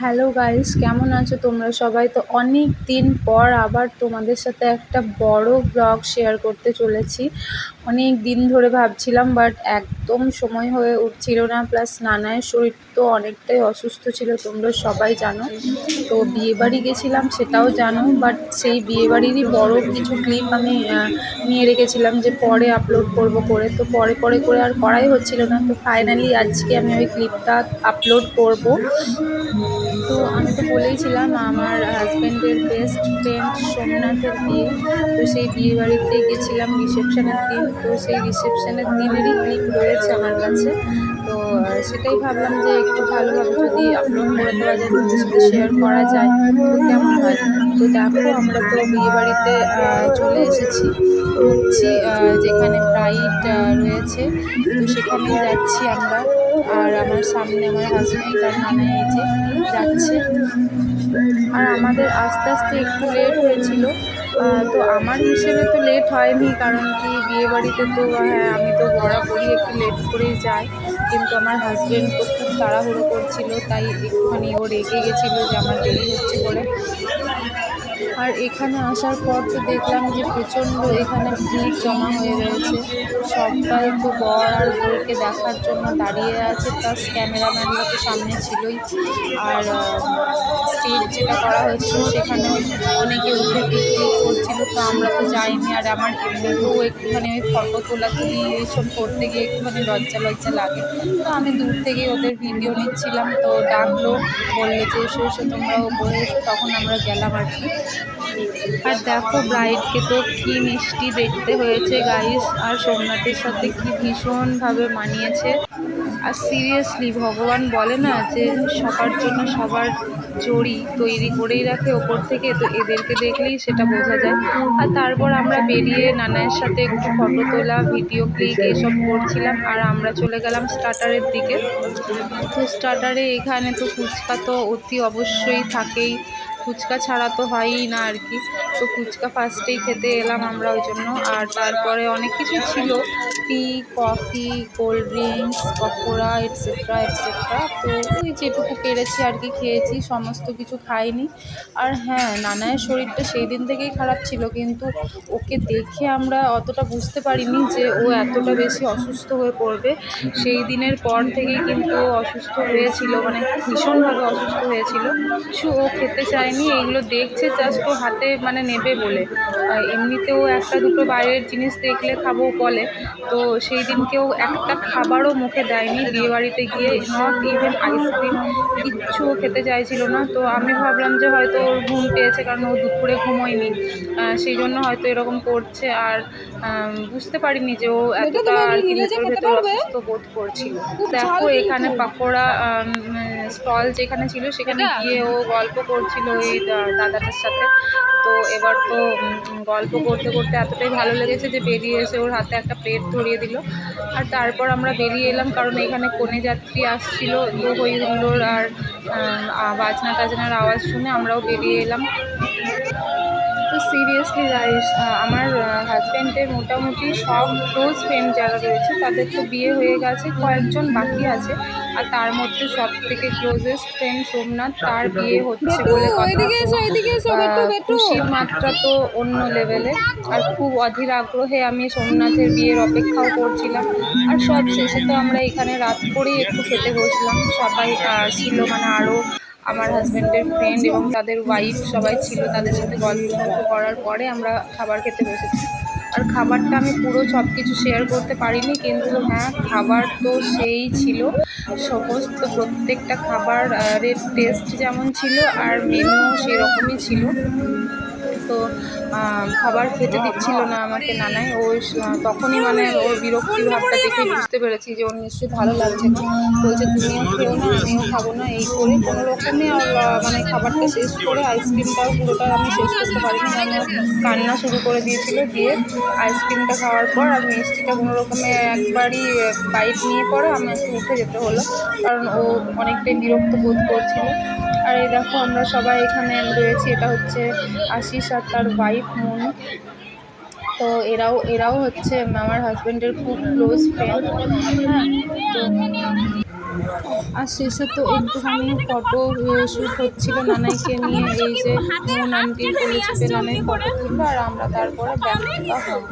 Hello guys, কেমন আছো তোমরা সবাই? তো অনেক দিন পর আবার তোমাদের সাথে একটা বড় ব্লগ শেয়ার করতে চলেছি। অনেক দিন ধরে ভাবছিলাম, বাট একদম সময় হয়ে উঠছিল না। প্লাস নানায়ের শরীর তো অনেকটাই অসুস্থ ছিল, তোমরা সবাই জানো। তো বিয়েবাড়ি গেছিলাম সেটাও জানো, বাট সেই বিয়েবাড়িরই বড় কিছু ক্লিপ আমি নিয়ে রেখেছিলাম যে পরে আপলোড করব করে। তো পরে পরে করে আর করাই হচ্ছিল না। তো ফাইনালি আজকে আমি ওই ক্লিপটা আপলোড করব। তো আমি তো বলেইছিলাম আমার হাজব্যান্ডের বেস্ট ফ্রেন্ড সোমনাথের বিয়ে। তো সেই বিয়ে বাড়িতে গেছিলাম রিসেপশনের দিন। তো সেই রিসেপশনের দিনেরই ক্লিপ রয়েছে আমার কাছে। তো সেটাই ভাবলাম যে একটু ভালোভাবে যদি আপলোড করে দেওয়া যায়, তোমাদের সাথে শেয়ার করা যায় তো কেমন হয়। তো দেখো, আমরা তো বিয়ে বাড়িতে চলে এসেছি, ঢুকছি যেখানে ব্রাইড রয়েছে, তো সেখানেই যাচ্ছি আমরা। আর আমার সামনে আমার হাজব্যান্ড আর নানা এই যে যাচ্ছে। আর আমাদের আস্তে আস্তে একটু লেট হয়েছিল। তো আমার হিসেবে তো লেট হয়নি, কারণ কি বিয়েবাড়িতে তো হ্যাঁ আমি তো বরাবরই একটু লেট করেই যাই। কিন্তু আমার হাজব্যান্ড তো খুব তাড়াহুড়ো করছিল, তাই একটুখানি ও রেগে গেছিলো যে আমার দেরি হচ্ছে বলে। আর এখানে আসার পর তো দেখলাম যে প্রচণ্ড এখানে ভিড় জমা হয়ে রয়েছে। সবাই তো বর আর বউকে দেখার জন্য দাঁড়িয়ে আছে, প্লাস ক্যামেরাম্যানরা তো সামনে ছিলই। আর স্টেজ যেটা করা হয়েছিল সেখানেও অনেকে উঠে পিকনিক করছিল, তো আমরা তো যাইনি। আর আমার এমনিতেও একটুখানি ওই ফটো তোলাতুলি এইসব করতে গিয়ে একটুখানি লজ্জা লজ্জা লাগে। তো আমি দূর থেকেই ওদের ভিডিও নিচ্ছিলাম। তো ডাকলো, বললো যে এসো এসো তোমরা ওপরে এসো, তখন আমরা গেলাম আর কি। আর দেখো ব্রাইডকে তো কি মিষ্টি দেখতে হয়েছে গাইস, আর সোমনাথের সাথে কি ভীষণভাবে মানিয়েছে। আর সিরিয়াসলি ভগবান বলে না যে সবার জন্য সবার জড়ি তৈরি করেই রাখে ওপর থেকে, তো এদেরকে দেখলেই সেটা বোঝা যায়। আর তারপর আমরা বেরিয়ে নানায়ের সাথে একটু ফটো তোলা, ভিডিও ক্লিক এসব করছিলাম। আর আমরা চলে গেলাম স্টার্টারের দিকে। তো স্টার্টারে এখানে তো ফুচকা তো অতি অবশ্যই থাকেই, ফুচকা ছাড়া তো হয়ই না আর কি। তো ফুচকা ফার্স্টেই খেতে এলাম আমরা ওই জন্য। আর তারপরে অনেক কিছু ছিল, tea, coffee, cold drinks, pakora etcetera etcetera. তো ওই যেটুকু পেরেছি আর কি খেয়েছি, সমস্ত কিছু খাইনি। আর হ্যাঁ, নানায়ের শরীরটা সেই দিন থেকেই খারাপ ছিল, কিন্তু ওকে দেখে আমরা অতটা বুঝতে পারিনি যে ও এতটা বেশি অসুস্থ হয়ে পড়বে। সেই দিনের পর থেকেই কিন্তু ও অসুস্থ হয়েছিল, মানে ভীষণভাবে অসুস্থ হয়েছিল। কিছু ও খেতে চায়নি, এইগুলো দেখছে জাস্ট ও হাতে মানে নেবে বলে। এমনিতেও একটা দুটো বাইরের জিনিস দেখলে খাবো বলে। তো সেই দিনকেও একটা খাবারও মুখে দেয়নি বিয়েবাড়িতে গিয়ে, নট ইভেন আইসক্রিম, কিচ্ছু ও খেতে চাইছিল না। তো আমি ভাবলাম যে হয়তো ওর ঘুম পেয়েছে, কারণ ও দুপুরে ঘুমোয়নি, সেই জন্য হয়তো এরকম করছে। আর বুঝতে পারিনি যে ও এতটা আর কি ভেতর ভেতর অসুস্থ বোধ করছিল। দেখো এখানে পাকোড়া স্টল যেখানে ছিল সেখানে গিয়ে ও গল্প করছিল এই দাদাটার সাথে। তো এবার তো গল্প করতে করতে এতটাই ভালো লেগেছে যে বেরিয়ে এসে ওর হাতে একটা প্লেট ধরিয়ে দিল। আর তারপর আমরা বেরিয়ে এলাম, কারণ এখানে কনে যাত্রী আসছিল, তো হই হুল্লোড় আর বাজনা টাজনার আওয়াজ শুনে আমরাও বেরিয়ে এলাম। তো সিরিয়াসলি গাইস, আমার হাজব্যান্ডের মোটামুটি সব ক্লোজ ফ্রেন্ড যারা রয়েছে তাদের তো বিয়ে হয়ে গেছে, কয়েকজন বাকি আছে। আর তার মধ্যে সব থেকে ক্লোজেস্ট ফ্রেন্ড সোমনাথ, তার বিয়ে হচ্ছে বলে কথা। তো খুশির মাত্রা তো অন্য লেভেলে। আর খুব অধীর আগ্রহে আমি সোমনাথের বিয়ের অপেক্ষাও করছিলাম। আর সব শেষে তো আমরা এখানে রাত করেই একটু খেতে বসলাম। সবাই ছিল, মানে আরও আমার হাজব্যান্ডের ফ্রেন্ড এবং তাদের ওয়াইফ সবাই ছিল, তাদের সাথে গল্প করার পরে আমরা খাবার খেতে বসেছি। আর খাবারটা আমি পুরো সব কিছু শেয়ার করতে পারিনি, কিন্তু হ্যাঁ খাবার তো সেই ছিল। সমস্ত প্রত্যেকটা খাবারের টেস্ট যেমন ছিল আর মেনুও সেই রকমই ছিল। তো খাবার খেতে দিচ্ছিল না আমাকে নানায়। ও তখনই মানে ওর বিরক্তির ভাবটা দেখেই বুঝতে পেরেছি যে ওর নিশ্চয়ই ভালো লাগছে না। বলছে তুমিও খেও না, আমিও খাবো না, এই করে কোনো রকমে মানে খাবারটা শেষ করে, আইসক্রিমটাও পুরোটা আমি শেষ করতে পারিনি, কারণ ও কান্না শুরু করে দিয়েছিল। দিয়ে আইসক্রিমটা খাওয়ার পর আর মিষ্টিটা কোনো রকমে একবারই বাইট নিয়ে পরে আমাকে উঠে যেতে হলো, কারণ ও অনেকটাই বিরক্ত বোধ করছিল। আর এই দেখো আমরা সবাই এখানে রয়েছি, এটা হচ্ছে আশিস আর তার ওয়াইফ মনু। তো এরাও হচ্ছে আমার হাজব্যান্ডের খুব ক্লোজ ফ্রেন্ড। হ্যাঁ, তো আর শেষে তো একটুখানি ফটো শ্যুট হচ্ছিল নানাইকে নিয়ে, এই যে মোহন আন্টি বলেছে যে নানাই ফটো তুলবে আর আমরা তারপরে ব্যাক টু দ্য হোম।